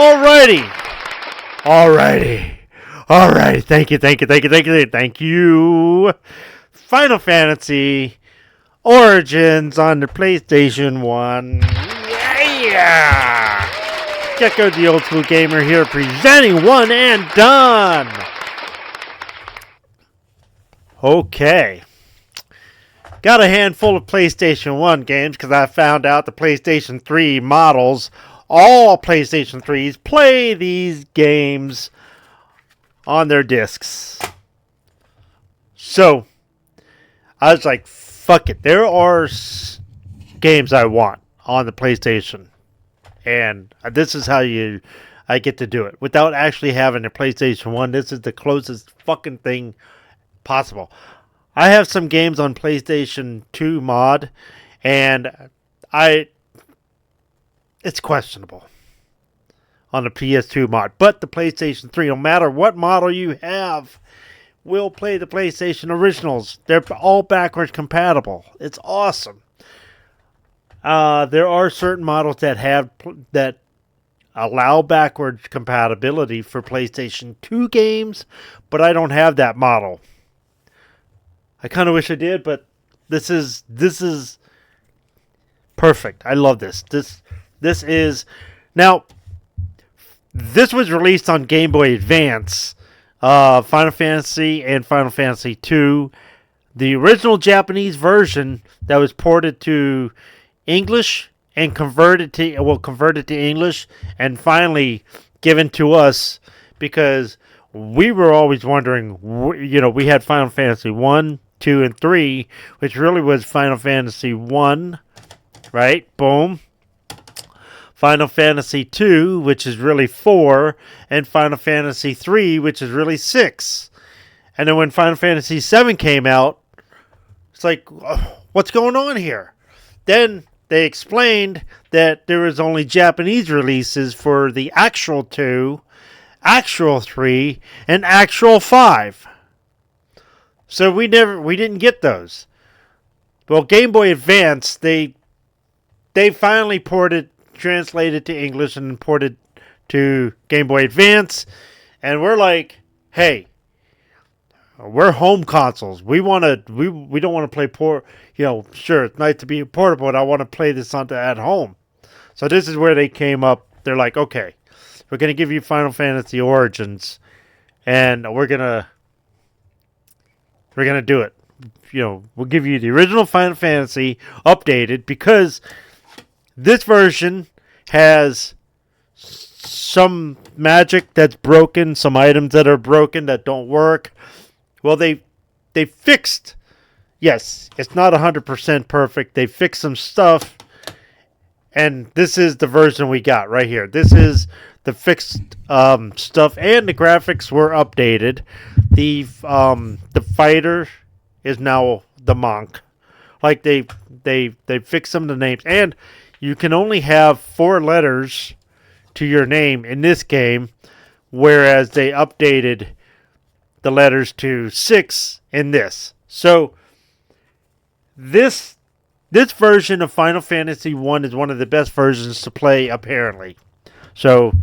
Alrighty. Alrighty. Thank you. Final Fantasy Origins on the PlayStation 1. Yeah! Gecko the Old School Gamer here presenting One and Done. Okay. Got a handful of PlayStation 1 games because I found out the PlayStation 3 models, all PlayStation 3s, play these games on their discs. So, I was like, fuck it. There are games I want on the PlayStation. And this is how I get to do it. Without actually having a PlayStation 1, this is the closest fucking thing possible. I have some games on PlayStation 2 mod, and it's questionable on the PS2 mod. But the PlayStation 3, no matter what model you have, will play the PlayStation originals. They're all backwards compatible. It's awesome. There are certain models that allow backwards compatibility for PlayStation 2 games, but I don't have that model. I kind of wish I did, but this is perfect. I love this. This is now. This was released on Game Boy Advance, Final Fantasy and Final Fantasy 2. The original Japanese version that was ported to English and converted to English and finally given to us because we were always wondering. We had Final Fantasy 1, 2, and 3, which really was Final Fantasy 1, right? Boom. Final Fantasy 2, which is really 4, and Final Fantasy 3, which is really 6. And then when Final Fantasy 7 came out, it's like, what's going on here? Then they explained that there was only Japanese releases for the actual 2, actual 3, and actual 5. So we didn't get those. Well, Game Boy Advance, they finally translated to English and ported to Game Boy Advance, and we're like, hey, we're home consoles. We don't want to play sure, it's nice to be portable, but I want to play this at home. So this is where they came up. They're like, okay, we're gonna give you Final Fantasy Origins, and we're gonna do it. We'll give you the original Final Fantasy updated because this version has some magic that's broken, some items that are broken that don't work. Well, they fixed. Yes, it's not 100% perfect. They fixed some stuff, and this is the version we got right here. This is the fixed stuff, and the graphics were updated. The fighter is now the monk. Like they fixed some of the names, and you can only have 4 letters to your name in this game, whereas they updated the letters to 6 in this. So this version of Final Fantasy 1 is one of the best versions to play, apparently. So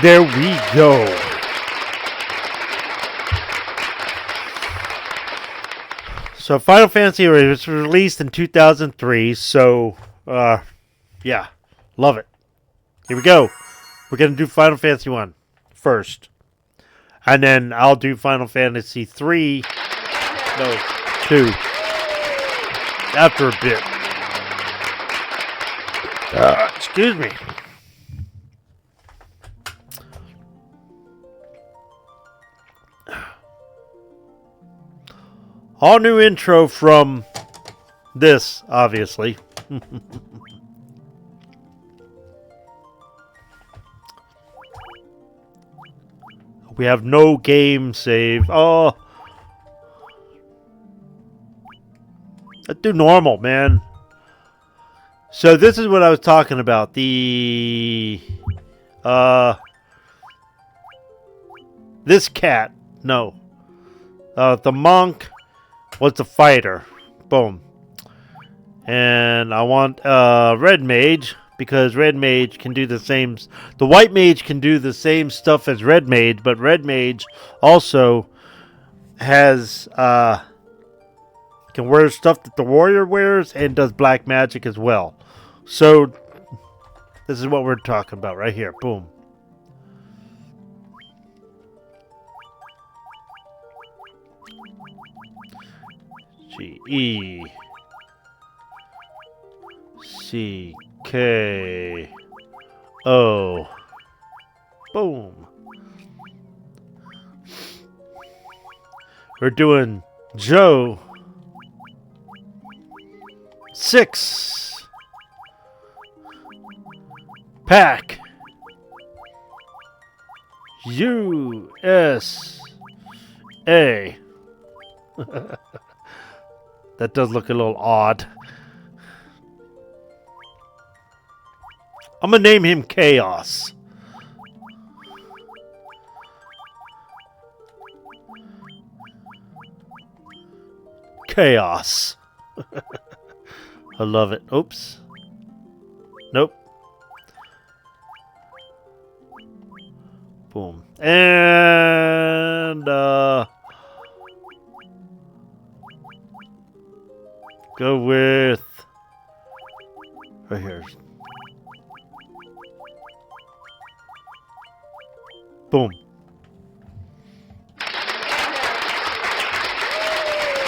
there we go. So Final Fantasy was released in 2003, so yeah, love it. Here we go. We're going to do Final Fantasy 1 first. And then I'll do Final Fantasy 3, 2, after a bit. Excuse me. All new intro from this, obviously. We have no game save. Oh. Let's do normal, man. So this is what I was talking about. The this cat. No. The monk was the fighter. Boom. And I want red mage. because red mage can do the same. The white mage can do the same stuff as red mage, but red mage also has can wear stuff that the warrior wears and does black magic as well. So this is what we're talking about right here. Boom. G-E C-K-O. Boom. We're doing Joe 6 Pack USA. That does look a little odd. I'm gonna name him Chaos. Chaos. I love it. Oops. Nope. Boom. And go with right here. Boom.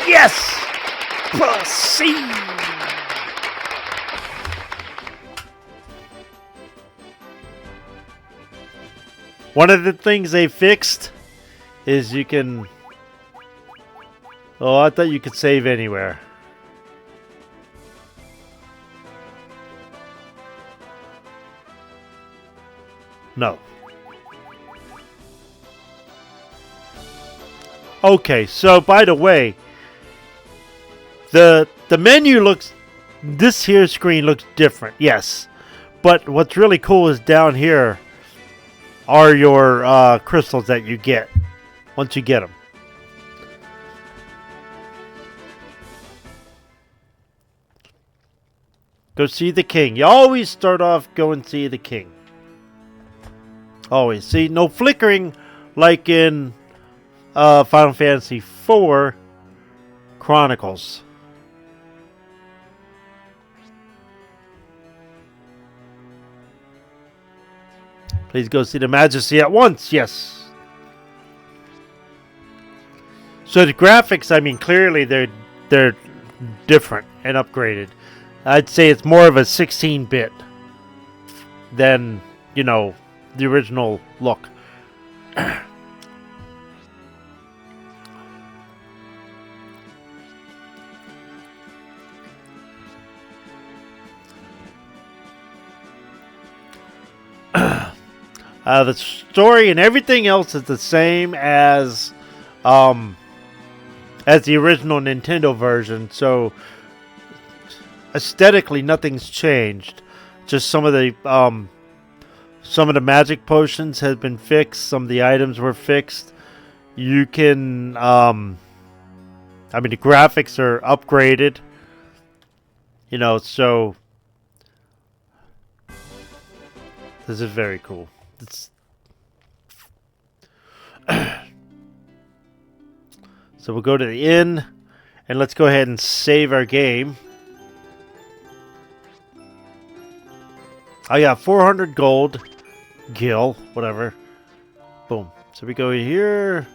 Yes! Proceed! One of the things they fixed is you can... Oh, I thought you could save anywhere. No. Okay, so by the way, the menu looks, this here screen looks different, yes. But what's really cool is down here are your crystals that you get once you get them. Go see the king. You always start off go and see the king. Always. See, no flickering like in Final Fantasy IV Chronicles. Please go see the Majesty at once. Yes. So the graphics, I mean, clearly they're different and upgraded. I'd say it's more of a 16-bit than, you know, the original look. The story and everything else is the same as the original Nintendo version, so aesthetically nothing's changed. Just some of the magic potions have been fixed. Some of the items were fixed. You can I mean, the graphics are upgraded. You know, so this is very cool. So we'll go to the inn and let's go ahead and save our game. I got 400 gold. Gil, whatever. Boom. So we go here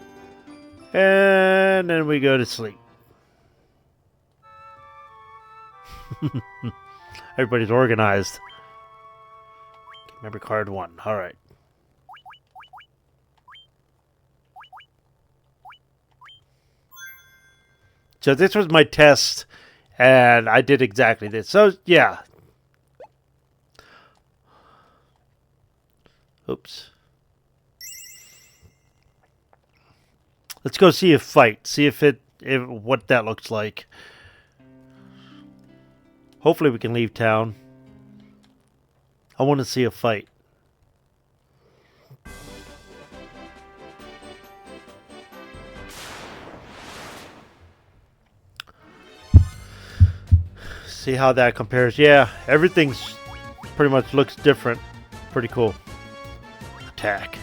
and then we go to sleep. Everybody's organized. Remember card 1. All right. So this was my test, and I did exactly this. So, yeah. Oops. Let's go see a fight. See if what that looks like. Hopefully we can leave town. I want to see a fight. See how that compares. Yeah, everything's pretty much looks different. Pretty cool. Attack.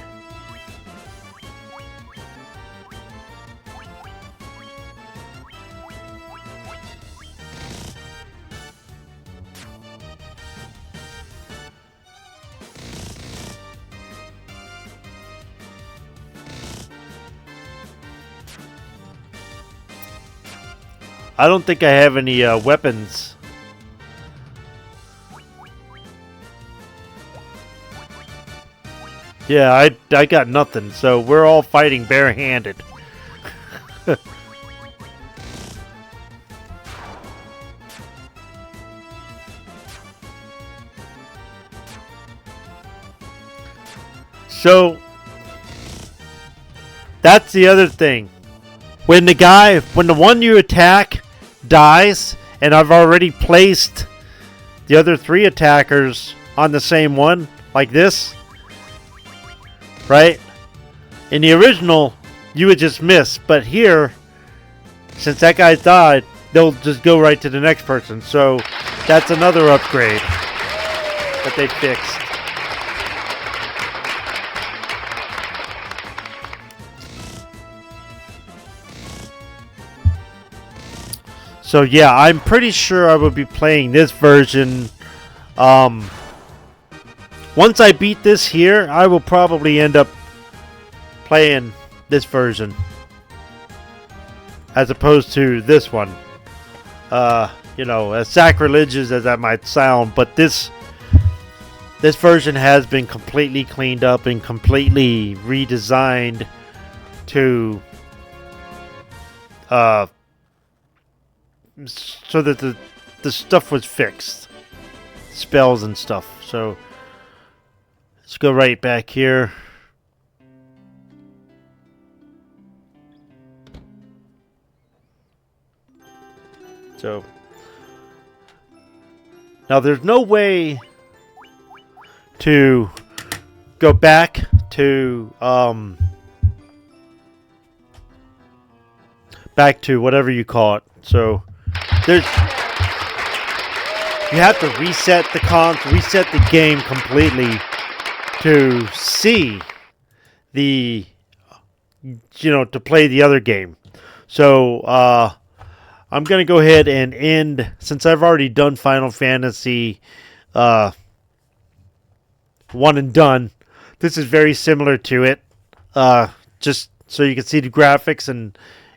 I don't think I have any weapons. Yeah, I got nothing, so we're all fighting barehanded. So that's the other thing. When the one you attack dies, and I've already placed the other 3 attackers on the same one, like this, right? In the original, you would just miss, but here, since that guy died, they'll just go right to the next person. So that's another upgrade that they fixed. So yeah, I'm pretty sure I will be playing this version. Once I beat this here, I will probably end up playing this version as opposed to this one. You know, as sacrilegious as that might sound, but this version has been completely cleaned up and completely redesigned to so that the stuff was fixed, spells and stuff. So let's go right back here. So now there's no way to go back to whatever you call it. So you have to reset the game completely to see to play the other game. So I'm going to go ahead and end, since I've already done Final Fantasy 1 and done. This is very similar to it. Just so you can see the graphics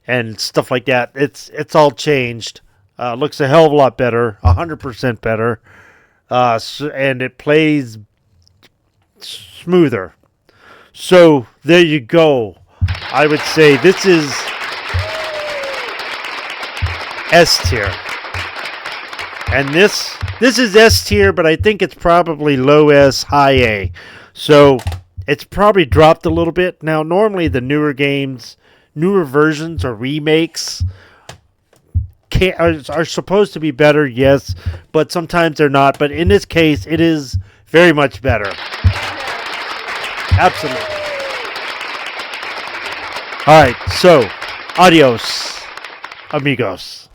and stuff like that. It's all changed. Looks a hell of a lot better, 100% better, and it plays smoother. So there you go. I would say this is S tier, and this is S tier, but I think it's probably low S, high A. So it's probably dropped a little bit. Now, normally the newer games, newer versions or remakes are supposed to be better, yes, but sometimes they're not. But in this case, it is very much better. Absolutely. All right, so adios, amigos.